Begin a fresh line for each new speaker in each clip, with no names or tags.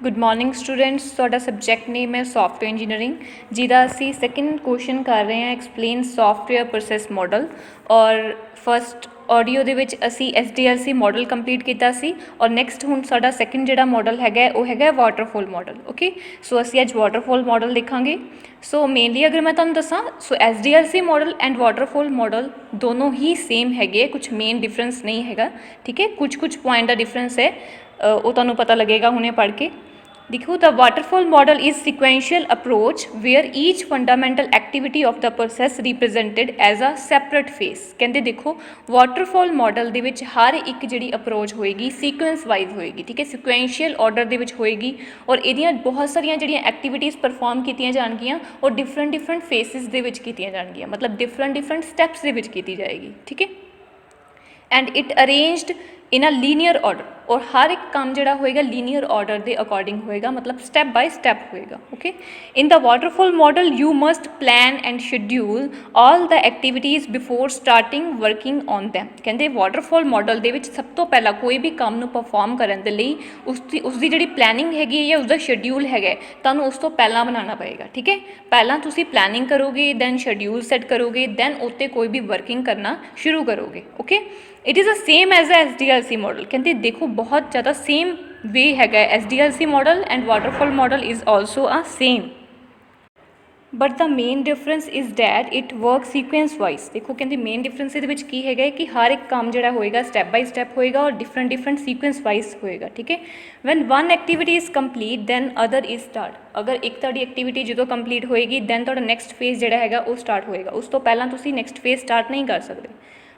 Good morning students. ਤੁਹਾਡਾ subject name है software engineering ਜਿਹਦਾ ਅਸੀਂ ਸੈਕਿੰਡ ਕੁਐਸਚਨ ਕਰ ਰਹੇ ਹਾਂ ਐਕਸਪਲੇਨ ਸੌਫਟਵੇਅਰ ਪ੍ਰੋਸੈਸ ਮਾਡਲ। ਔਰ ਫਸਟ ਆਡੀਓ ਦੇ ਵਿੱਚ ਅਸੀਂ SDLC ਮਾਡਲ ਕੰਪਲੀਟ ਕੀਤਾ ਸੀ ਔਰ ਨੈਕਸਟ ਹੁਣ ਸਾਡਾ ਸੈਕਿੰਡ ਜਿਹੜਾ ਮਾਡਲ ਹੈਗਾ ਉਹ ਹੈਗਾ ਵਾਟਰਫਾਲ ਮਾਡਲ। ਓਕੇ, ਸੋ ਅਸੀਂ ਅੱਜ ਵਾਟਰਫਾਲ ਮਾਡਲ ਦੇਖਾਂਗੇ। ਸੋ ਮੇਨਲੀ ਅਗਰ ਮੈਂ ਤੁਹਾਨੂੰ ਦੱਸਾਂ ਸੋ SDLC model and waterfall model ਦੋਨੋਂ ਹੀ ਸੇਮ ਹੈਗੇ, ਕੁਛ ਮੇਨ ਡਿਫਰੈਂਸ ਨਹੀਂ ਹੈਗਾ। ਠੀਕ ਹੈ, ਕੁਛ ਪੁਆਇੰਟ ਦਾ ਡਿਫਰੈਂਸ ਹੈ, ਉਹ ਤੁਹਾਨੂੰ ਪਤਾ ਲੱਗੇਗਾ ਹੁਣੇ ਪੜ੍ਹ ਕੇ। देखो, the waterfall model is sequential approach where each fundamental activity of the process represented as a separate phase. कहते देखो वाटरफॉल मॉडल दे विच हर एक जिहड़ी अप्रोच होएगी सीक्वेंस वाइज होएगी। ठीक है, सिक्वेंशियल ऑर्डर दे विच होएगी और इहदियां बहुत सारियां जिहड़ियां एक्टिविटीज़ परफॉर्म कीतियां जाणगियां और डिफरेंट फेसिस दे विच कीतियां जाणगियां, मतलब डिफरेंट स्टैप्स दे विच कीती जाएगी। ठीक है, and it arranged in a linear order और हर एक काम जोड़ा होएगा लीनियर ऑर्डर के अकॉर्डिंग होएगा, मतलब स्टैप बाय स्टैप होएगा। Okay, in the waterfall model you must plan and schedule all the activities before starting working on them. कहते वाटरफॉल मॉडल के सब तो पहला कोई भी काम नूं परफॉर्म करने के लिए उसकी जिहड़ी प्लैनिंग हैगी या उसका शेड्यूल हैगा तुहानूं उस तो पहला बनाना पएगा। ठीक है, पहला तुसीं प्लैनिंग करोगे दैन शेड्यूल सैट करोगे दैन उत्ते कोई भी वर्किंग करना शुरू करोगे। Okay, it is a same as a SDLC model. कहते देखो बहुत ज़्यादा सेम वे हैगा SDLC model and waterfall model is also a same, but the main difference is that it work sequence wise. देखो कहते मेन डिफरेंस ये की है कि हर एक काम जोड़ा होएगा स्टैप बाय स्टैप होएगा और डिफरेंट सीक्वेंस वाइज होएगा। ठीक है, van one activity is complete than other is start. अगर एक ताड़ी एक्टिविटी जो कंप्लीट होएगी दैन तुहाडा नैक्सट फेज जोड़ा है वो स्टार्ट होएगा, उस तो पहला तुसीं नैक्सट फेज स्टार्ट नहीं कर सकते।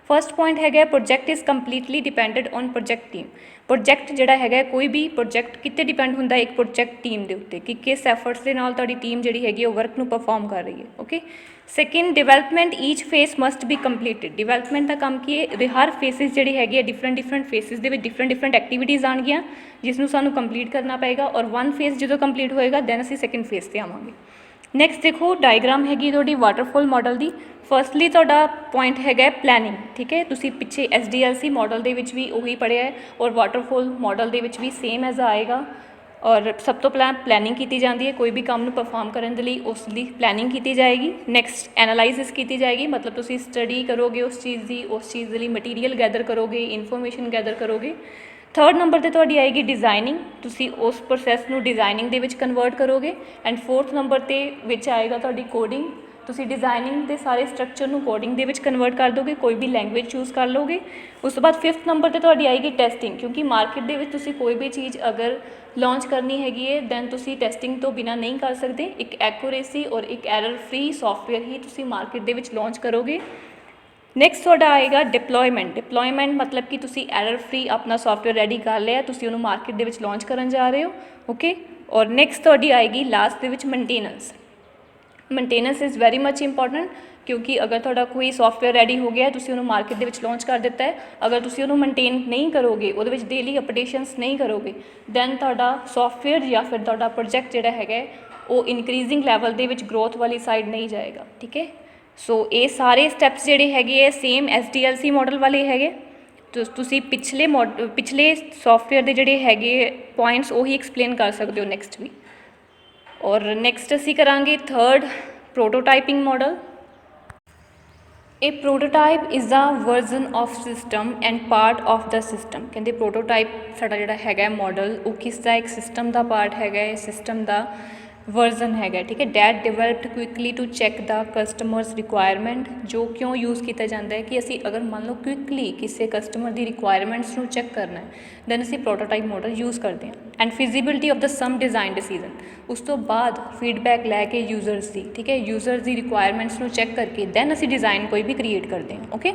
फर्स्ट पॉइंट है project is completely depended on project team. Project जोड़ा है कोई भी प्रोजैक्ट कितने डिपेंड होंदा एक प्रोजैक्ट टीम के उत्ते कि किस एफर्ट्स के नाल तुहाडी टीम जिहड़ी हैगी वो वर्क नूं परफॉर्म कर रही है। Okay, second development each phase must be completed. Development का काम की है हर फेसिस जिहड़ी हैगी डिफरेंट फेसिस दे विच डिफरेंट एक्टिविटीज़ आउणगियां जिसनूं सानूं कंप्लीट करना पएगा और वन फेस जो कंप्लीट होएगा दैन असीं सैकेंड फेस ते आवांगे। नैक्सट देखो डायग्राम हैगी थोड़ी वाटरफॉल मॉडल की। फर्स्टली तुहाडा पॉइंट है प्लैनिंग। ठीक है, तुसीं पिछे SDLC मॉडल दे विच भी उही पढ़िया है और वाटरफॉल मॉडल दे विच भी सेम एज आएगा। और सब तो पहला प्लैनिंग की जाती है, कोई भी काम नूं परफॉर्म करने के लिए उसकी प्लैनिंग की जाएगी। नैक्सट एनालाइसिस की जाएगी, मतलब तुसीं स्टडी करोगे उस चीज़ की, उस चीज़ के लिए मटीरियल गैदर करोगे, इन्फॉर्मेशन गैदर करोगे। थर्ड नंबर पर तुहाडी आएगी डिज़ाइनिंग, तुसी उस प्रोसैस नूं डिज़ाइनिंग दे विच कन्वर्ट करोगे। एंड फोर्थ नंबर ते विच आएगा तुहाडी कोडिंग, तुसी डिज़ाइनिंग के सारे स्ट्रक्चर नूं कोडिंग दे विच कन्वर्ट कर दोगे, कोई भी लैंग्वेज चूज़ कर लोगे। उस तो बाद फिफ्थ नंबर पर तुहाडी आएगी टेस्टिंग, क्योंकि मार्केट दे विच तुसी कोई भी चीज़ अगर लॉन्च करनी हैगी है दैन तुसी टेस्टिंग तो बिना नहीं कर सकते। एक एक्यूरेसी और एक एरर फ्री सॉफ्टवेयर ही तुसी मार्केट दे विच लॉन्च करोगे। नैक्सट तुहाडा आएगा डिप्लॉयमेंट। डिप्लॉयमेंट मतलब कि तुसी एरर फ्री अपना सॉफ्टवेयर रेडी कर लिया, तुसी उन्होंने मार्केट दे विच लॉन्च करन जा रहे हो। ओके, और नैक्सट तुहाडी आएगी last they which maintenance. Maintenance is very much important, क्योंकि अगर तुहाडा कोई सॉफ्टवेयर रेडी हो गया तुसी उन्होंने मार्केट दे विच लॉन्च कर दिता है, अगर तुसी उन्होंने मेनटेन नहीं करोगे उहदे विच डेली अपडेशनस नहीं करोगे दैन तुहाडा सॉफ्टवेयर या फिर तुहाडा प्रोजैक्ट जिहड़ा है वो इनक्रीजिंग लैवल दे विच ग्रोथ वाली साइड नहीं जाएगा। ठीक है, सो ये सारे स्टैप्स जिहड़े हैगे सेम SDLC मॉडल वाले हैगे। तो तुसी पिछले सॉफ्टवेयर के जिहड़े हैगे पॉइंट्स वही एक्सप्लेन कर सकते हो नैक्सट भी। और नैक्सट असी करांगे third prototyping model. A prototype is a version of system and part of the system. कहते प्रोटोटाइप साडा जिहड़ा हैगा मॉडल वो किसका एक सिस्टम का पार्ट है, सिस्टम का वर्जन है। ठीक है, that developed quickly to check the customers requirement. जो क्यों यूज़ किया जाता है कि असी अगर मान लो क्विकली किसी कस्टमर की रिक्वायरमेंट्स को चैक करना है दैन असी प्रोटोटाइप मॉडल यूज़ करते हैं। And feasibility of the some design decision, उस तो बाद फीडबैक लैके यूजर्स की। ठीक है, यूजर्स की रिक्वायरमेंट्स को चैक करके दैन असी डिज़ाइन कोई भी क्रिएट करते हैं। Okay,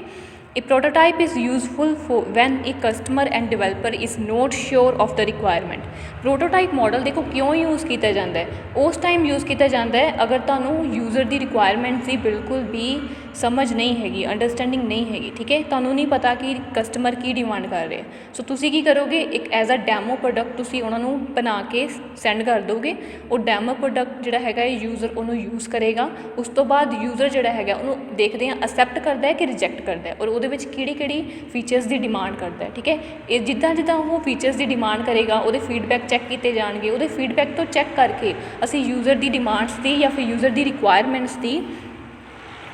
A prototype is useful for when a customer and developer is not sure of the requirement. Prototype model देखो क्यों यूज़ किया जाता है, उस टाइम यूज़ किया जाता है अगर तुहानूं यूज़र की रिक्वायरमेंट्स की बिल्कुल भी ਸਮਝ ਨਹੀਂ ਹੈਗੀ, ਅੰਡਰਸਟੈਂਡਿੰਗ ਨਹੀਂ ਹੈਗੀ, ਠੀਕ ਹੈ, ਤੁਹਾਨੂੰ ਨਹੀਂ ਪਤਾ ਕਿ ਕਸਟਮਰ ਕੀ ਡਿਮਾਂਡ ਕਰ ਰਿਹਾ, ਸੋ ਤੁਸੀਂ ਕੀ ਕਰੋਗੇ, ਇੱਕ ਐਜ਼ ਅ ਡੈਮੋ ਪ੍ਰੋਡਕਟ ਤੁਸੀਂ ਉਹਨਾਂ ਨੂੰ ਬਣਾ ਕੇ ਸੈਂਡ ਕਰ ਦੋਗੇ। ਉਹ ਡੈਮੋ ਪ੍ਰੋਡਕਟ ਜਿਹੜਾ ਹੈਗਾ ਯੂਜ਼ਰ ਉਹਨੂੰ ਯੂਜ਼ ਕਰੇਗਾ। ਉਸ ਤੋਂ ਬਾਅਦ ਯੂਜ਼ਰ ਜਿਹੜਾ ਹੈਗਾ ਉਹਨੂੰ ਦੇਖਦੇ ਹਾਂ ਅਸੈਪਟ ਕਰਦਾ ਹੈ ਕਿ ਰਿਜੈਕਟ ਕਰਦਾ ਹੈ, ਔਰ ਉਹਦੇ ਵਿੱਚ ਕਿਹੜੀ ਫੀਚਰਸ ਦੀ ਡਿਮਾਂਡ ਕਰਦਾ ਹੈ, ਠੀਕ ਹੈ। ਇਹ ਜਿੱਦਾਂ ਉਹ ਫੀਚਰਸ ਦੀ ਡਿਮਾਂਡ ਕਰੇਗਾ ਉਹਦੇ ਫੀਡਬੈਕ ਚੈੱਕ ਕੀਤੇ ਜਾਣਗੇ। ਉਹਦੇ ਫੀਡਬੈਕ ਤੋਂ ਚੈੱਕ ਕਰਕੇ ਅਸੀਂ ਯੂਜ਼ਰ ਦੀ ਡਿਮਾਂਡਸ ਦੀ ਜਾਂ ਫਿਰ ਯੂਜ਼ਰ ਦੀ ਰਿਕੁਆਇਰਮੈਂਟਸ ਦੀ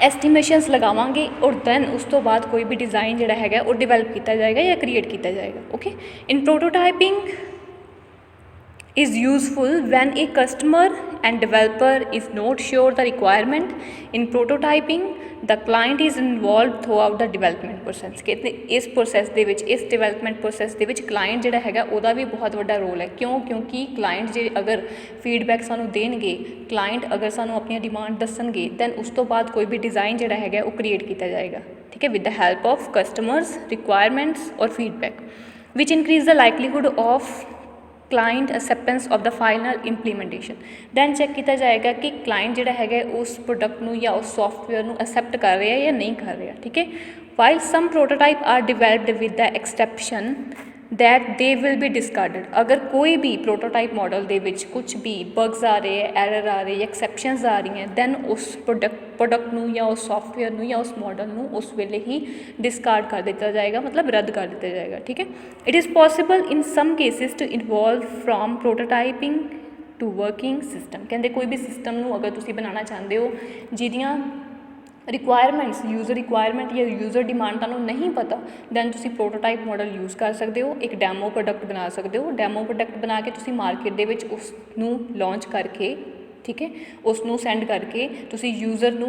ਐਸਟੀਮੇਸ਼ਨਸ ਲਗਾਵਾਂਗੇ, ਔਰ ਦੈਨ ਉਸ ਤੋਂ ਬਾਅਦ ਕੋਈ ਵੀ ਡਿਜ਼ਾਈਨ ਜਿਹੜਾ ਹੈਗਾ ਉਹ ਡਿਵੈਲਪ ਕੀਤਾ ਜਾਏਗਾ ਜਾਂ ਕ੍ਰੀਏਟ ਕੀਤਾ ਜਾਏਗਾ। Okay, in prototyping is useful when a customer and developer is not sure the requirement. In prototyping the client is involved throughout the development process। कहते इस प्रोसैस ਦੇ ਵਿੱਚ, ਇਸ ਡਿਵੈਲਪਮੈਂਟ ਪ੍ਰੋਸੈਸ ਦੇ ਵਿੱਚ ਕਲਾਇੰਟ ਜਿਹੜਾ ਹੈਗਾ ਉਹਦਾ ਵੀ ਬਹੁਤ ਵੱਡਾ ਰੋਲ ਹੈ। ਕਿਉਂਕਿ ਕਲਾਇੰਟ ਜੇ ਅਗਰ ਫੀਡਬੈਕ ਸਾਨੂੰ ਦੇਣਗੇ, ਕਲਾਇੰਟ ਅਗਰ ਸਾਨੂੰ ਆਪਣੀਆਂ ਡਿਮਾਂਡ ਦੱਸਣਗੇ, ਦੈਨ ਉਸ ਤੋਂ ਬਾਅਦ ਕੋਈ ਵੀ ਡਿਜ਼ਾਈਨ ਜਿਹੜਾ ਹੈਗਾ ਉਹ ਕ੍ਰੀਏਟ ਕੀਤਾ ਜਾਏਗਾ, ਠੀਕ ਹੈ, with the help of customers requirements ਔਰ feedback which increase the likelihood of client acceptance of the final implementation. Then check ਕੀਤਾ ਜਾਏਗਾ ਕਿ ਕਲਾਇੰਟ ਜਿਹੜਾ ਹੈਗਾ ਉਸ ਪ੍ਰੋਡਕਟ ਨੂੰ ਜਾਂ ਉਸ ਸੋਫਟਵੇਅਰ ਨੂੰ ਅਸੈਪਟ ਕਰ ਰਿਹਾ ਜਾਂ ਨਹੀਂ ਕਰ ਰਿਹਾ, ਠੀਕ ਹੈ। While some prototype are developed with the exception that they will be discarded। ਅਗਰ ਕੋਈ ਵੀ ਪ੍ਰੋਟੋਟਾਈਪ ਮਾਡਲ ਦੇ ਵਿੱਚ ਕੁਛ ਵੀ ਬਗਸ ਆ ਰਹੇ ਹੈ, ਐਰਰ ਆ ਰਹੇ, ਐਕਸੈਪਸ਼ਨਸ ਆ ਰਹੀਆਂ, ਦੈਨ ਉਸ ਪ੍ਰੋਡਕਟ ਨੂੰ ਜਾਂ ਉਸ ਸੋਫਟਵੇਅਰ ਨੂੰ ਜਾਂ ਉਸ ਮਾਡਲ ਨੂੰ ਉਸ ਵੇਲੇ ਹੀ ਡਿਸਕਾਰਡ ਕਰ ਦਿੱਤਾ ਜਾਏਗਾ, ਮਤਲਬ ਰੱਦ ਕਰ ਦਿੱਤਾ ਜਾਏਗਾ, ਠੀਕ ਹੈ। It is possible in some cases to involve from prototyping to working system. ਕਹਿੰਦੇ ਕੋਈ ਵੀ ਸਿਸਟਮ ਨੂੰ ਅਗਰ ਤੁਸੀਂ ਬਣਾਉਣਾ ਚਾਹੁੰਦੇ ਹੋ ਜਿਹਦੀਆਂ ਰਿਕੁਆਇਰਮੈਂਟਸ, ਯੂਜ਼ਰ ਰਿਕੁਆਇਰਮੈਂਟ ਜਾਂ ਯੂਜ਼ਰ ਡਿਮਾਂਡ ਤੁਹਾਨੂੰ ਨਹੀਂ ਪਤਾ, ਦੈਨ ਤੁਸੀਂ ਪ੍ਰੋਟੋਟਾਈਪ ਮਾਡਲ ਯੂਜ਼ ਕਰ ਸਕਦੇ ਹੋ। ਇੱਕ ਡੈਮੋ ਪ੍ਰੋਡਕਟ ਬਣਾ ਸਕਦੇ ਹੋ। ਡੈਮੋ ਪ੍ਰੋਡਕਟ ਬਣਾ ਕੇ ਤੁਸੀਂ ਮਾਰਕੀਟ ਦੇ ਵਿੱਚ ਉਸ ਨੂੰ ਲਾਂਚ ਕਰਕੇ, ਠੀਕ ਹੈ, ਉਸ ਨੂੰ ਸੈਂਡ ਕਰਕੇ ਤੁਸੀਂ ਯੂਜ਼ਰ ਨੂੰ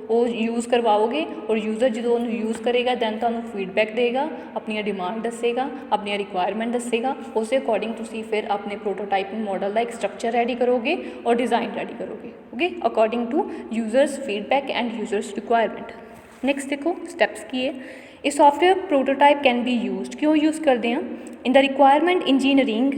ਉਹ ਯੂਜ਼ ਕਰਵਾਓਗੇ, ਔਰ ਯੂਜ਼ਰ ਜਦੋਂ ਉਹਨੂੰ ਯੂਜ਼ ਕਰੇਗਾ ਦੈਨ ਤੁਹਾਨੂੰ ਫੀਡਬੈਕ ਦੇਗਾ, ਆਪਣੀਆਂ ਡਿਮਾਂਡ ਦੱਸੇਗਾ, ਆਪਣੀਆਂ ਰਿਕੁਆਇਰਮੈਂਟ ਦੱਸੇਗਾ। ਉਸੇ ਅਕੋਰਡਿੰਗ ਤੁਸੀਂ ਫਿਰ ਆਪਣੇ ਪ੍ਰੋਟੋਟਾਈਪਿੰਗ ਮਾਡਲ ਦਾ ਇੱਕ ਸਟਰਕਚਰ ਰੈਡੀ ਕਰੋਗੇ ਔਰ ਡਿਜ਼ਾਈਨ ਰੈਡੀ ਕਰੋਗੇ, okay, according to users feedback and users requirement. Next ਦੇਖੋ ਸਟੈਪਸ ਕੀ ਹੈ। ਇਹ software prototype can be used, ਕਿਉਂ ਯੂਜ਼ ਕਰਦੇ ਹਾਂ, ਇਨ ਦਾ ਰਿਕੁਆਇਰਮੈਂਟ ਇੰਜੀਨੀਅਰਿੰਗ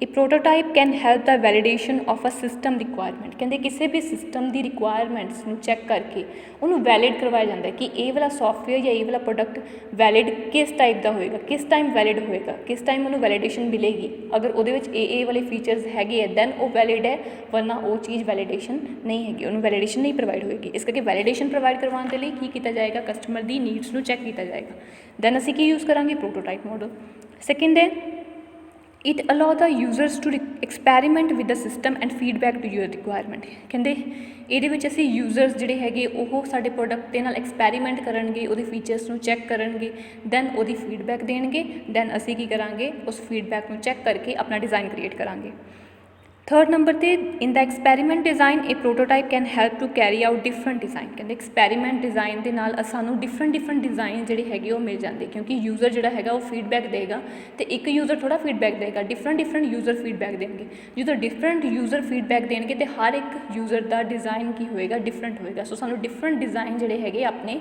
ਇਹ prototype can help the validation of a system requirement. ਕਹਿੰਦੇ ਕਿਸੇ ਵੀ ਸਿਸਟਮ ਦੀ ਰਿਕੁਆਇਰਮੈਂਟਸ ਨੂੰ ਚੈੱਕ ਕਰਕੇ ਉਹਨੂੰ ਵੈਲਿਡ ਕਰਵਾਇਆ ਜਾਂਦਾ ਕਿ ਇਹ ਵਾਲਾ ਸੌਫਟਵੇਅਰ ਜਾਂ ਇਹ ਵਾਲਾ ਪ੍ਰੋਡਕਟ ਵੈਲਿਡ ਕਿਸ ਟਾਈਪ ਦਾ ਹੋਏਗਾ, ਕਿਸ ਟਾਈਮ ਵੈਲਿਡ ਹੋਏਗਾ, ਕਿਸ ਟਾਈਮ ਉਹਨੂੰ ਵੈਲੀਡੇਸ਼ਨ ਮਿਲੇਗੀ। ਅਗਰ ਉਹਦੇ ਵਿੱਚ ਇਹ ਵਾਲੇ ਫੀਚਰਸ ਹੈਗੇ ਹੈ ਦੈਨ ਉਹ ਵੈਲਿਡ ਹੈ, ਵਰਨਾ ਉਹ ਚੀਜ਼ ਵੈਲੀਡੇਸ਼ਨ ਨਹੀਂ ਹੈਗੀ, ਉਹਨੂੰ ਵੈਲੀਡੇਸ਼ਨ ਨਹੀਂ ਪ੍ਰੋਵਾਈਡ ਹੋਏਗੀ। ਇਸ ਕਰਕੇ ਵੈਲੀਡੇਸ਼ਨ ਪ੍ਰੋਵਾਈਡ ਕਰਵਾਉਣ ਦੇ ਲਈ ਕੀ ਕੀਤਾ ਜਾਏਗਾ, ਕਸਟਮਰ ਦੀ ਨੀਡਸ ਨੂੰ ਚੈੱਕ ਕੀਤਾ ਜਾਏਗਾ। ਦੈਨ ਅਸੀਂ ਕੀ ਯੂਜ਼ ਕਰਾਂਗੇ, ਪ੍ਰੋਟੋਟਾਈਪ ਮਾਡਲ। ਸੈਕਿੰਡ ਹੈ it allow the users to experiment with the system and feedback to your requirement. ਕਹਿੰਦੇ ਇਹਦੇ ਵਿੱਚ ਅਸੀਂ ਯੂਜ਼ਰਸ ਜਿਹੜੇ ਹੈਗੇ ਉਹ ਸਾਡੇ ਪ੍ਰੋਡਕਟ ਦੇ ਨਾਲ ਐਕਸਪੈਰੀਮੈਂਟ ਕਰਨਗੇ, ਉਹਦੇ ਫੀਚਰਸ ਨੂੰ ਚੈੱਕ ਕਰਨਗੇ, ਦੈਨ ਉਹਦੀ ਫੀਡਬੈਕ ਦੇਣਗੇ, ਦੈਨ ਅਸੀਂ ਕੀ ਕਰਾਂਗੇ, ਉਸ ਫੀਡਬੈਕ ਨੂੰ ਚੈੱਕ ਕਰਕੇ ਆਪਣਾ ਡਿਜ਼ਾਈਨ ਕ੍ਰੀਏਟ ਕਰਾਂਗੇ। ਥਰਡ ਨੰਬਰ 'ਤੇ ਇਨ ਦਾ ਐਕਸਪੈਰੀਮੈਂਟ ਡਿਜ਼ਾਈਨ ਇਹ prototype can help to carry out different design. ਕਹਿੰਦੇ ਐਕਸਪੈਰੀਮੈਂਟ ਡਿਜ਼ਾਈਨ ਦੇ ਨਾਲ ਸਾਨੂੰ ਡਿਫਰੈਂਟ ਡਿਜ਼ਾਈਨ ਜਿਹੜੇ ਹੈਗੇ ਉਹ ਮਿਲ ਜਾਂਦੇ, ਕਿਉਂਕਿ ਯੂਜ਼ਰ ਜਿਹੜਾ ਹੈਗਾ ਉਹ ਫੀਡਬੈਕ ਦੇਗਾ, ਅਤੇ ਇੱਕ ਯੂਜ਼ਰ ਥੋੜ੍ਹਾ ਫੀਡਬੈਕ ਦੇਗਾ, ਡਿਫਰੈਂਟ ਯੂਜ਼ਰ ਫੀਡਬੈਕ ਦੇਣਗੇ। ਜਦੋਂ ਡਿਫਰੈਂਟ ਯੂਜ਼ਰ ਫੀਡਬੈਕ ਦੇਣਗੇ ਅਤੇ ਹਰ ਇੱਕ ਯੂਜ਼ਰ ਦਾ ਡਿਜ਼ਾਈਨ ਕੀ ਹੋਏਗਾ, ਡਿਫਰੈਂਟ ਹੋਏਗਾ। ਸੋ ਸਾਨੂੰ ਡਿਫਰੈਂਟ ਡਿਜ਼ਾਈਨ ਜਿਹੜੇ ਹੈਗੇ ਆਪਣੇ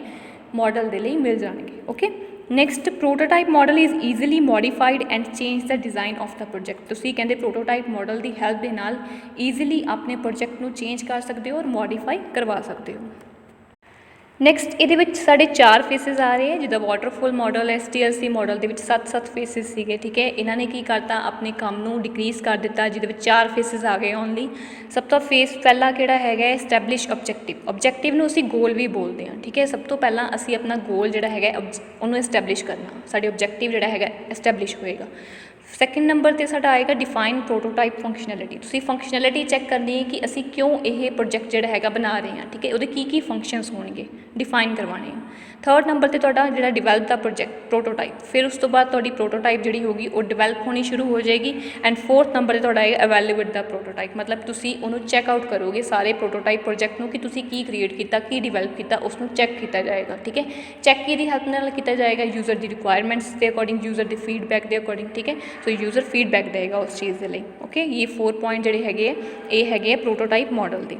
ਮਾਡਲ ਦੇ ਲਈ ਮਿਲ ਜਾਣਗੇ, okay. Next prototype model is easily modified and change the design of the project. ਤੁਸੀਂ ਕਹਿੰਦੇ ਪ੍ਰੋਟੋਟਾਈਪ ਮਾਡਲ ਦੀ ਹੈਲਪ ਦੇ ਨਾਲ ਈਜ਼ੀਲੀ ਆਪਣੇ ਪ੍ਰੋਜੈਕਟ ਨੂੰ ਚੇਂਜ ਕਰ ਸਕਦੇ ਹੋ ਔਰ ਮੋਡੀਫਾਈ ਕਰਵਾ ਸਕਦੇ ਹੋ। ਨੈਕਸਟ ਇਹਦੇ ਵਿੱਚ ਸਾਡੇ 4 ਫੇਸਿਸ ਆ ਰਹੇ ਹੈ, ਜਿੱਦਾਂ ਵਾਟਰਫਾਲ ਮਾਡਲ, SDLC ਮਾਡਲ ਦੇ ਵਿੱਚ 7 ਫੇਸਿਸ ਸੀਗੇ, ਠੀਕ ਹੈ। ਇਹਨਾਂ ਨੇ ਕੀ ਕਰਤਾ, ਆਪਣੇ ਕੰਮ ਨੂੰ ਡਿਕਰੀਜ਼ ਕਰ ਦਿੱਤਾ, ਜਿਹਦੇ ਵਿੱਚ 4 ਫੇਸਿਸ ਆ ਗਏ ਓਨਲੀ। ਸਭ ਤੋਂ ਫੇਸ ਪਹਿਲਾ ਕਿਹੜਾ ਹੈਗਾ, ਐਸਟੈਬਲਿਸ਼ ਆਬਜੈਕਟਿਵ ਨੂੰ ਅਸੀਂ ਗੋਲ ਵੀ ਬੋਲਦੇ ਹਾਂ, ਠੀਕ ਹੈ। ਸਭ ਤੋਂ ਪਹਿਲਾਂ ਅਸੀਂ ਆਪਣਾ ਗੋਲ ਜਿਹੜਾ ਹੈਗਾ ਉਹਨੂੰ ਐਸਟੈਬਲਿਸ਼ ਕਰਨਾ, ਸਾਡੇ ਆਬਜੈਕਟਿਵ ਜਿਹੜਾ ਹੈਗਾ ਐਸਟੈਬਲਿਸ਼ ਹੋਏਗਾ। ਸੈਕਿੰਡ ਨੰਬਰ 'ਤੇ ਸਾਡਾ ਆਏਗਾ ਡਿਫਾਈਨ ਪ੍ਰੋਟੋਟਾਈਪ ਫੰਕਸ਼ਨੈਲਿਟੀ। ਤੁਸੀਂ ਫੰਕਸ਼ਨੈਲਿਟੀ ਚੈੱਕ ਕਰਨੀ ਹੈ ਕਿ ਅਸੀਂ ਕਿਉਂ ਇਹ ਪ੍ਰੋਜੈਕਟ ਜਿਹੜਾ ਹੈਗਾ ਬਣਾ ਰਹੇ ਹਾਂ, ਠੀਕ ਹੈ, ਉਹਦੇ ਕੀ ਫੰਕਸ਼ਨਸ ਹੋਣਗੇ, ਡਿਫਾਈਨ ਕਰਵਾਉਣੇ ਆ। ਥਰਡ ਨੰਬਰ 'ਤੇ ਤੁਹਾਡਾ ਜਿਹੜਾ ਡਿਵੈਲਪ ਦਾ ਪ੍ਰੋਟੋਟਾਈਪ, ਫਿਰ ਉਸ ਤੋਂ ਬਾਅਦ ਤੁਹਾਡੀ ਪ੍ਰੋਟੋਟਾਈਪ ਜਿਹੜੀ ਹੋਗੀ ਉਹ ਡਿਵੈਲਪ ਹੋਣੀ ਸ਼ੁਰੂ ਹੋ ਜਾਏਗੀ। ਐਂਡ ਫੋਰਥ ਨੰਬਰ 'ਤੇ ਤੁਹਾਡਾ ਆਏਗਾ ਇਵੈਲੂਏਟ ਦਾ ਪ੍ਰੋਟੋਟਾਈਪ, ਮਤਲਬ ਤੁਸੀਂ ਉਹਨੂੰ ਚੈੱਕ ਆਊਟ ਕਰੋਗੇ ਸਾਰੇ ਪ੍ਰੋਟੋਟਾਈਪ ਪ੍ਰੋਜੈਕਟ ਨੂੰ ਕਿ ਤੁਸੀਂ ਕੀ ਕ੍ਰੀਏਟ ਕੀਤਾ, ਕੀ ਡਿਵੈਲਪ ਕੀਤਾ, ਉਸ ਨੂੰ ਚੈੱਕ ਕੀਤਾ ਜਾਏਗਾ, ਠੀਕ ਹੈ। ਚੈੱਕ ਕਿਹਦੀ ਹੈਲਪ ਨਾਲ ਕੀਤਾ ਜਾਏਗਾ, ਯੂਜ਼ਰ ਦੀ ਰਿਕੁਆਇਰਮੈਂਟਸ ਦੇ ਅਕੋਰਡਿੰਗ, ਯੂਜ਼ਰ ਦੇ ਫੀਡਬੈਕ ਦੇ ਅਕੋਰਡਿੰਗ, ਠੀਕ ਹੈ। ਸੋ ਯੂਜ਼ਰ ਫੀਡਬੈਕ ਦੇਗਾ ਉਸ ਚੀਜ਼ ਦੇ ਲਈ, ਓਕੇ। ਇਹ 4 ਪੁਆਇੰਟ ਜਿਹੜੇ ਹੈਗੇ ਆ ਇਹ ਹੈਗੇ ਆ ਪ੍ਰੋਟੋਟਾਈਪ ਮਾਡਲ ਦੇ।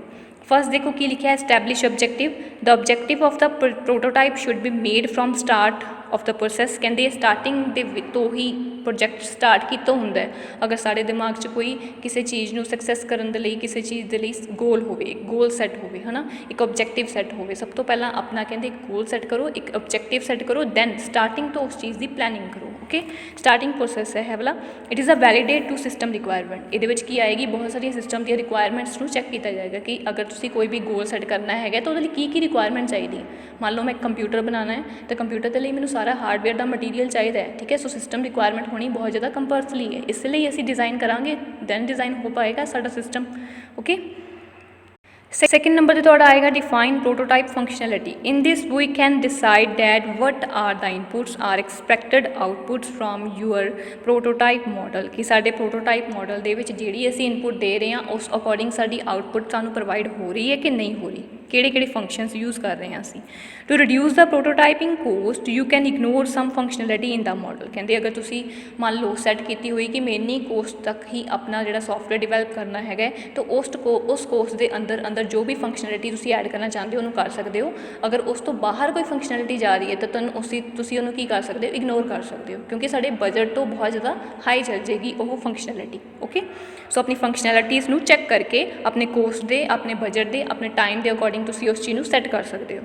फर्स्ट देखो की लिखा है establish objective. The objective of the prototype should be made from start of the process. कहते स्टार्टिंग ਦੇ ਤੋਂ ਹੀ ਪ੍ਰੋਜੈਕਟ ਸਟਾਰਟ ਕੀਤਾ ਹੁੰਦਾ ਹੈ। ਅਗਰ ਸਾਡੇ ਦਿਮਾਗ 'ਚ ਕੋਈ ਕਿਸੇ ਚੀਜ਼ ਨੂੰ ਸਕਸੈਸ ਕਰਨ ਦੇ ਲਈ ਕਿਸੇ ਚੀਜ਼ ਦੇ ਲਈ ਗੋਲ ਹੋਵੇ, ਇੱਕ ਗੋਲ ਸੈੱਟ ਹੋਵੇ ਹੈ ਨਾ, ਇੱਕ ਓਬਜੈਕਟਿਵ ਸੈੱਟ ਹੋਵੇ, ਸਭ ਤੋਂ ਪਹਿਲਾਂ ਆਪਣਾ ਕਹਿੰਦੇ ਇੱਕ ਗੋਲ ਸੈੱਟ ਕਰੋ, ਇੱਕ ਓਬਜੈਕਟਿਵ ਸੈੱਟ ਕਰੋ, ਦੈਨ ਸਟਾਰਟਿੰਗ ਤੋਂ ਉਸ ਚੀਜ਼ ਦੀ ਪਲੈਨਿੰਗ ਕਰੋ। ਓਕੇ, ਸਟਾਰਟਿੰਗ ਪ੍ਰੋਸੈਸ ਹੈ ਵਾਲਾ। It is a validate to system requirement. ਇਹਦੇ ਵਿੱਚ ਕੀ ਆਏਗੀ, ਬਹੁਤ ਸਾਰੀਆਂ ਸਿਸਟਮ ਦੀਆਂ ਰਿਕੁਆਇਰਮੈਂਟਸ ਨੂੰ ਚੈੱਕ ਕੀਤਾ ਜਾਏਗਾ ਕਿ ਅਗਰ ਤੁਸੀਂ ਕੋਈ ਵੀ ਗੋਲ ਸੈੱਟ ਕਰਨਾ ਹੈਗਾ ਤਾਂ ਉਹਦੇ ਲਈ ਕੀ ਰਿਕੁਆਇਰਮੈਂਟ ਚਾਹੀਦੀ ਹੈ। ਮੰਨ ਲਓ ਮੈਂ ਇੱਕ ਕੰਪਿਊਟਰ ਬਣਾਉਣਾ ਹੈ ਤਾਂ ਕੰਪਿਊਟਰ ਦੇ ਲਈ ਮੈਨੂੰ ਸਾਰਾ ਹਾਰਡਵੇਅਰ ਦਾ ਮਟੀਰੀਅਲ ਚਾਹੀਦਾ ਹੈ, ਠੀਕ ਹੈ। ਸੋ ਸਿਸਟਮ ਰਿਕੁਆਇਰਮੈਂਟ ਹੋਣੀ ਬਹੁਤ ਜ਼ਿਆਦਾ ਕੰਪਲਸਰੀ ਹੈ, ਇਸ ਲਈ ਅਸੀਂ ਡਿਜ਼ਾਈਨ ਕਰਾਂਗੇ ਦੈਨ ਡਿਜ਼ਾਈਨ ਹੋ ਪਾਏਗਾ ਸਾਡਾ ਸਿਸਟਮ। ਓਕੇ, ਸੈਕਿੰਡ ਨੰਬਰ 'ਤੇ ਤੁਹਾਡਾ ਆਏਗਾ define prototype functionality. In this we can decide that what are the inputs are expected outputs from your prototype model. ਕਿ ਸਾਡੇ ਪ੍ਰੋਟੋਟਾਈਪ ਮਾਡਲ ਦੇ ਵਿੱਚ ਜਿਹੜੀ ਅਸੀਂ ਇਨਪੁਟ ਦੇ ਰਹੇ ਹਾਂ ਉਸ ਅਕੋਰਡਿੰਗ ਸਾਡੀ ਆਊਟਪੁੱਟ ਸਾਨੂੰ ਪ੍ਰੋਵਾਈਡ ਹੋ ਰਹੀ ਹੈ ਕਿ ਨਹੀਂ ਹੋ ਰਹੀ, ਕਿਹੜੇ ਫੰਕਸ਼ਨਸ ਯੂਜ਼ ਕਰ ਰਹੇ ਹਾਂ ਅਸੀਂ। To reduce the prototyping cost you can ignore some functionality in the model. ਕਹਿੰਦੇ ਅਗਰ ਤੁਸੀਂ ਮੰਨ ਲਓ ਸੈੱਟ ਕੀਤੀ ਹੋਈ ਕਿ ਮੈਂ ਇੰਨੀ ਕੋਸਟ ਤੱਕ ਹੀ ਆਪਣਾ ਜਿਹੜਾ ਸੋਫਟਵੇਅਰ ਡਿਵੈਲਪ ਕਰਨਾ ਹੈਗਾ ਤਾਂ ਉਸ ਕੋਸਟ ਦੇ ਅੰਦਰ ਜੋ ਵੀ ਫੰਕਸ਼ਨੈਲਿਟੀ ਤੁਸੀਂ ਐਡ ਕਰਨਾ ਚਾਹੁੰਦੇ ਹੋ ਉਹਨੂੰ ਕਰ ਸਕਦੇ ਹੋ। ਅਗਰ ਉਸ ਤੋਂ ਬਾਹਰ ਕੋਈ ਫੰਕਸ਼ਨੈਲਿਟੀ ਜਾ ਰਹੀ ਹੈ ਤਾਂ ਤੁਸੀਂ ਉਹਨੂੰ ਕੀ ਕਰ ਸਕਦੇ ਹੋ, ਇਗਨੋਰ ਕਰ ਸਕਦੇ ਹੋ, ਕਿਉਂਕਿ ਸਾਡੇ ਬਜਟ ਤੋਂ ਬਹੁਤ ਜ਼ਿਆਦਾ ਹਾਈ ਚੱਲ ਜਾਏਗੀ ਉਹ ਫੰਕਸ਼ਨੈਲਿਟੀ। ਓਕੇ, ਸੋ ਆਪਣੀ ਫੰਕਸ਼ਨੈਲਿਟੀਜ਼ ਨੂੰ ਚੈੱਕ ਕਰਕੇ ਆਪਣੇ ਕੋਸਟ ਦੇ, ਆਪਣੇ ਬਜਟ ਦੇ, ਆਪਣੇ ਟਾਈਮ ਦੇ ਅਕੋਰਡਿੰਗ ਤੁਸੀਂ ਉਸ ਚੀਜ਼ ਨੂੰ ਸੈੱਟ ਕਰ ਸਕਦੇ ਹੋ।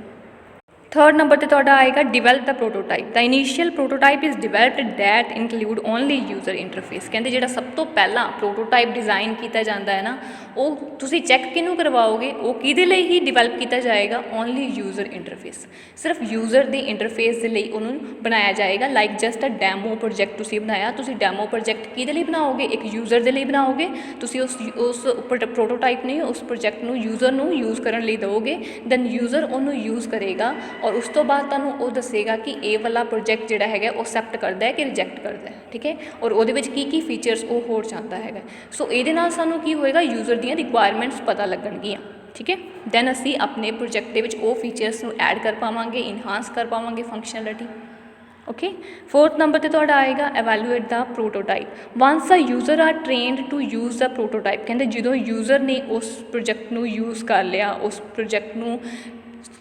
ਥਰਡ ਨੰਬਰ 'ਤੇ ਤੁਹਾਡਾ ਆਏਗਾ develop the prototype. The initial prototype is developed that include only user interface. ਕਹਿੰਦੇ ਜਿਹੜਾ ਸਭ ਤੋਂ ਪਹਿਲਾਂ ਪ੍ਰੋਟੋਟਾਈਪ ਡਿਜ਼ਾਈਨ ਕੀਤਾ ਜਾਂਦਾ ਹੈ ਨਾ, ਉਹ ਤੁਸੀਂ ਚੈੱਕ ਕਿਹਨੂੰ ਕਰਵਾਓਗੇ, ਉਹ ਕਿਹਦੇ ਲਈ ਹੀ ਡਿਵੈਲਪ ਕੀਤਾ ਜਾਏਗਾ, ਓਨਲੀ ਯੂਜ਼ਰ ਇੰਟਰਫੇਸ। ਸਿਰਫ ਯੂਜ਼ਰ ਦੇ ਇੰਟਰਫੇਸ ਦੇ ਲਈ ਉਹਨੂੰ ਬਣਾਇਆ ਜਾਏਗਾ। Like just a demo project ਤੁਸੀਂ ਬਣਾਇਆ, ਤੁਸੀਂ ਡੈਮੋ ਪ੍ਰੋਜੈਕਟ ਕਿਹਦੇ ਲਈ ਬਣਾਓਗੇ, ਇੱਕ ਯੂਜ਼ਰ ਦੇ ਲਈ ਬਣਾਓਗੇ। ਤੁਸੀਂ ਉਸ ਪ੍ਰੋਟੋਟਾਈਪ ਨੂੰ, ਉਸ ਪ੍ਰੋਜੈਕਟ ਨੂੰ ਯੂਜ਼ਰ ਨੂੰ ਯੂਜ਼ ਕਰਨ ਲਈ ਦਿਓਗੇ, ਦੈਨ ਯੂਜ਼ਰ ਉਹਨੂੰ ਯੂਜ਼ ਕਰੇਗਾ ਔਰ ਉਸ ਤੋਂ ਬਾਅਦ ਤੁਹਾਨੂੰ ਉਹ ਦੱਸੇਗਾ ਕਿ ਇਹ ਵਾਲਾ ਪ੍ਰੋਜੈਕਟ ਜਿਹੜਾ ਹੈਗਾ ਉਹ ਐਕਸੈਪਟ ਕਰਦਾ ਹੈ ਕਿ ਰਿਜੈਕਟ ਕਰਦਾ ਹੈ, ਠੀਕ ਹੈ। ਔਰ ਉਹਦੇ ਵਿੱਚ ਕੀ ਫੀਚਰਸ ਉਹ ਹੋਰ ਚਾਹੁੰਦਾ ਹੈਗਾ। ਸੋ ਇਹਦੇ ਨਾਲ ਸਾਨੂੰ ਕੀ ਹੋਏਗਾ, ਯੂਜ਼ਰ ਦੀਆਂ ਰਿਕੁਆਇਰਮੈਂਟਸ ਪਤਾ ਲੱਗਣਗੀਆਂ, ਠੀਕ ਹੈ। ਦੈਨ ਅਸੀਂ ਆਪਣੇ ਪ੍ਰੋਜੈਕਟ ਦੇ ਵਿੱਚ ਉਹ ਫੀਚਰਸ ਨੂੰ ਐਡ ਕਰ ਪਾਵਾਂਗੇ, ਇਨਹਾਂਸ ਕਰ ਪਾਵਾਂਗੇ ਫੰਕਸ਼ਨੈਲਿਟੀ। ਓਕੇ, ਫੋਰਥ ਨੰਬਰ 'ਤੇ ਤੁਹਾਡਾ ਆਏਗਾ evaluate the prototype. Once a user are trained to use the prototype. ਕਹਿੰਦੇ ਜਦੋਂ ਯੂਜ਼ਰ ਨੇ ਉਸ ਪ੍ਰੋਜੈਕਟ ਨੂੰ ਯੂਜ਼ ਕਰ ਲਿਆ, ਉਸ ਪ੍ਰੋਜੈਕਟ ਨੂੰ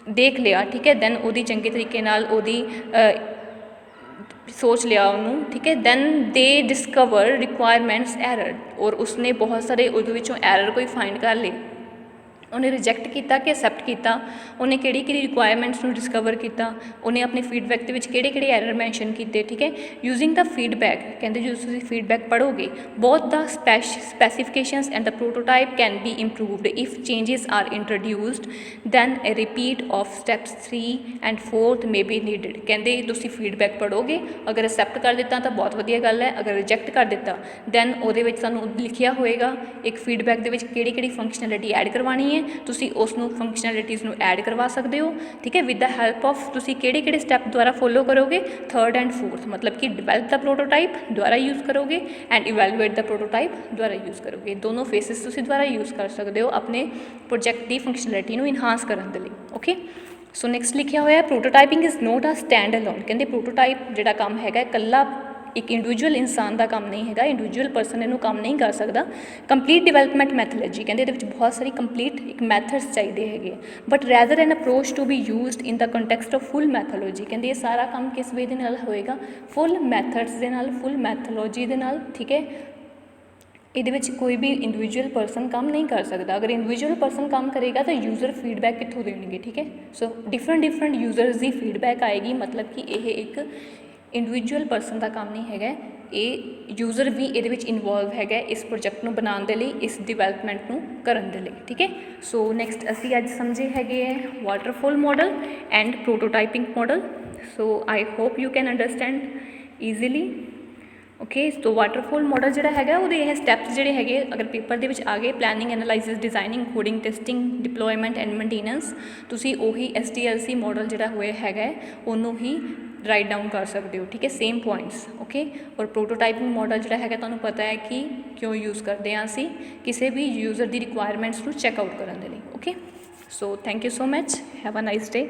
ਦੇਖ ਲਿਆ, ਠੀਕ ਹੈ, ਦੈਨ ਉਹਦੀ ਚੰਗੇ ਤਰੀਕੇ ਨਾਲ ਉਹਦੀ ਸੋਚ ਲਿਆ ਉਹਨੂੰ, ਠੀਕ ਹੈ, ਦੈਨ ਦੇ ਡਿਸਕਵਰ ਰਿਕੁਆਇਰਮੈਂਟਸ ਐਰਰ। ਔਰ ਉਸਨੇ ਬਹੁਤ ਸਾਰੇ ਉਹਦੇ ਵਿੱਚੋਂ ਐਰਰ ਕੋਈ ਫਾਈਂਡ ਕਰ ਲਏ, ਉਹਨੇ ਰਿਜੈਕਟ ਕੀਤਾ ਕਿ ਐਕਸੈਪਟ ਕੀਤਾ, ਉਹਨੇ ਕਿਹੜੀ ਰਿਕੁਆਇਰਮੈਂਟਸ ਨੂੰ ਡਿਸਕਵਰ ਕੀਤਾ, ਉਹਨੇ ਆਪਣੇ ਫੀਡਬੈਕ ਦੇ ਵਿੱਚ ਕਿਹੜੇ ਐਰਰ ਮੈਂਸ਼ਨ ਕੀਤੇ, ਠੀਕ ਹੈ। ਯੂਜ਼ਿੰਗ ਦਾ ਫੀਡਬੈਕ, ਕਹਿੰਦੇ ਜਦੋਂ ਤੁਸੀਂ ਫੀਡਬੈਕ ਪੜ੍ਹੋਗੇ, both the specifications and the prototype can be improved if changes are introduced, then a repeat of steps 3 and 4 may be needed. ਕਹਿੰਦੇ ਤੁਸੀਂ ਫੀਡਬੈਕ ਪੜ੍ਹੋਗੇ, ਅਗਰ ਐਕਸੈਪਟ ਕਰ ਦਿੱਤਾ ਤਾਂ ਬਹੁਤ ਵਧੀਆ ਗੱਲ ਹੈ, ਅਗਰ ਰਿਜੈਕਟ ਕਰ ਦਿੱਤਾ ਦੈਨ ਉਹਦੇ ਵਿੱਚ ਸਾਨੂੰ ਲਿਖਿਆ ਹੋਏਗਾ ਇੱਕ ਫੀਡਬੈਕ ਦੇ ਵਿੱਚ ਕਿਹੜੀ ਫੰਕਸ਼ਨੈਲਿਟੀ ਐਡ ਕਰਵਾਉਣੀ ਹੈ, ਤੁਸੀਂ ਉਸ ਨੂੰ ਫੰਕਸ਼ਨੈਲਿਟੀਜ਼ ਨੂੰ ਐਡ ਕਰਵਾ ਸਕਦੇ ਹੋ, ਠੀਕ ਹੈ। ਵਿਦ ਦਾ ਹੈਲਪ ਆਫ ਤੁਸੀਂ ਕਿਹੜੇ ਸਟੈਪ ਦੁਆਰਾ ਫੋਲੋ ਕਰੋਗੇ, ਥਰਡ ਐਂਡ ਫੋਰਥ, ਮਤਲਬ ਕਿ ਡਿਵੈਲਪ ਦਾ ਪ੍ਰੋਟੋਟਾਈਪ ਦੁਆਰਾ ਯੂਜ਼ ਕਰੋਗੇ ਐਂਡ ਇਵੈਲੂਏਟ ਦਾ ਪ੍ਰੋਟੋਟਾਈਪ ਦੁਆਰਾ ਯੂਜ਼ ਕਰੋਗੇ। ਦੋਨੋਂ ਫੇਸਿਸ ਤੁਸੀਂ ਦੁਆਰਾ ਯੂਜ਼ ਕਰ ਸਕਦੇ ਹੋ ਆਪਣੇ ਪ੍ਰੋਜੈਕਟ ਦੀ ਫੰਕਸ਼ਨੈਲਿਟੀ ਨੂੰ ਇਨਹਾਂਸ ਕਰਨ ਦੇ ਲਈ। ਓਕੇ, ਸੋ ਨੈਕਸਟ ਲਿਖਿਆ ਹੋਇਆ prototyping is not a stand alone. ਕਹਿੰਦੇ ਪ੍ਰੋਟੋਟਾਈਪ ਜਿਹੜਾ ਕੰਮ ਹੈਗਾ ਇਕੱਲਾ ਇੱਕ ਇੰਡੀਵਿਜੂਅਲ ਇਨਸਾਨ ਦਾ ਕੰਮ ਨਹੀਂ ਹੈਗਾ, ਇੰਡੀਵਿਜੂਅਲ ਪਰਸਨ ਇਹਨੂੰ ਕੰਮ ਨਹੀਂ ਕਰ ਸਕਦਾ। ਕੰਪਲੀਟ ਡਿਵੈਲਪਮੈਂਟ ਮੈਥੋਲੋਜੀ, ਕਹਿੰਦੇ ਇਹਦੇ ਵਿੱਚ ਬਹੁਤ ਸਾਰੀ ਕੰਪਲੀਟ ਇੱਕ ਮੈਥਡਸ ਚਾਹੀਦੇ ਹੈਗੇ, but rather an approach to be used in the context of full methodology. ਕਹਿੰਦੇ ਇਹ ਸਾਰਾ ਕੰਮ ਕਿਸ ਵੇ ਦੇ ਨਾਲ ਹੋਏਗਾ, ਫੁੱਲ ਮੈਥਡਸ ਦੇ ਨਾਲ, ਫੁੱਲ ਮੈਥੋਲੋਜੀ ਦੇ ਨਾਲ, ਠੀਕ ਹੈ। ਇਹਦੇ ਵਿੱਚ ਕੋਈ ਵੀ ਇੰਡੀਵਿਜੂਅਲ ਪਰਸਨ ਕੰਮ ਨਹੀਂ ਕਰ ਸਕਦਾ। ਅਗਰ ਇੰਡੀਵਿਜੂਅਲ ਪਰਸਨ ਕੰਮ ਕਰੇਗਾ ਤਾਂ ਯੂਜ਼ਰ ਫੀਡਬੈਕ ਕਿੱਥੋਂ ਦੇਣਗੇ, ਠੀਕ ਹੈ। ਸੋ ਡਿਫਰੈਂਟ ਯੂਜ਼ਰਸ ਦੀ ਫੀਡਬੈਕ ਆਏਗੀ, ਮਤਲਬ ਕਿ ਇਹ ਇੱਕ ਇੰਡੀਵਿਜੂਅਲ ਪਰਸਨ ਦਾ ਕੰਮ ਨਹੀਂ ਹੈਗਾ, ਇਹ ਯੂਜ਼ਰ ਵੀ ਇਹਦੇ ਵਿੱਚ ਇਨਵੋਲਵ ਹੈਗਾ ਇਸ ਪ੍ਰੋਜੈਕਟ ਨੂੰ ਬਣਾਉਣ ਦੇ ਲਈ, ਇਸ ਡਿਵੈਲਪਮੈਂਟ ਨੂੰ ਕਰਨ ਦੇ ਲਈ, ਠੀਕ ਹੈ। ਸੋ ਨੈਕਸਟ ਅਸੀਂ ਅੱਜ ਸਮਝੇ ਹੈਗੇ ਹੈ waterfall model and prototyping model. So I hope you can understand easily. Okay, so waterfall model ਜਿਹੜਾ ਹੈਗਾ ਉਹਦੇ ਇਹ ਸਟੈਪਸ ਜਿਹੜੇ ਹੈਗੇ ਅਗਰ ਪੇਪਰ ਦੇ ਵਿੱਚ ਆ ਗਏ, planning, analysis, designing, coding, testing, deployment and maintenance, ਤੁਸੀਂ ਉਹੀ SDLC ਮਾਡਲ ਜਿਹੜਾ ਹੋਇਆ ਹੈਗਾ ਉਹਨੂੰ ਹੀ ਰਾਈਟ ਡਾਊਨ ਕਰ ਸਕਦੇ ਹੋ, ਠੀਕ ਹੈ, ਸੇਮ ਪੁਆਇੰਟਸ। ਓਕੇ, ਔਰ ਪ੍ਰੋਟੋਟਾਈਪਿੰਗ ਮਾਡਲ ਜਿਹੜਾ ਹੈਗਾ ਤੁਹਾਨੂੰ ਪਤਾ ਹੈ ਕਿ ਕਿਉਂ ਯੂਜ਼ ਕਰਦੇ ਹਾਂ ਅਸੀਂ, ਕਿਸੇ ਵੀ ਯੂਜ਼ਰ ਦੀ ਰਿਕੁਆਇਰਮੈਂਟਸ ਨੂੰ ਚੈੱਕ ਆਊਟ ਕਰਨ ਦੇ ਲਈ। Okay, so thank you so much, have a nice day.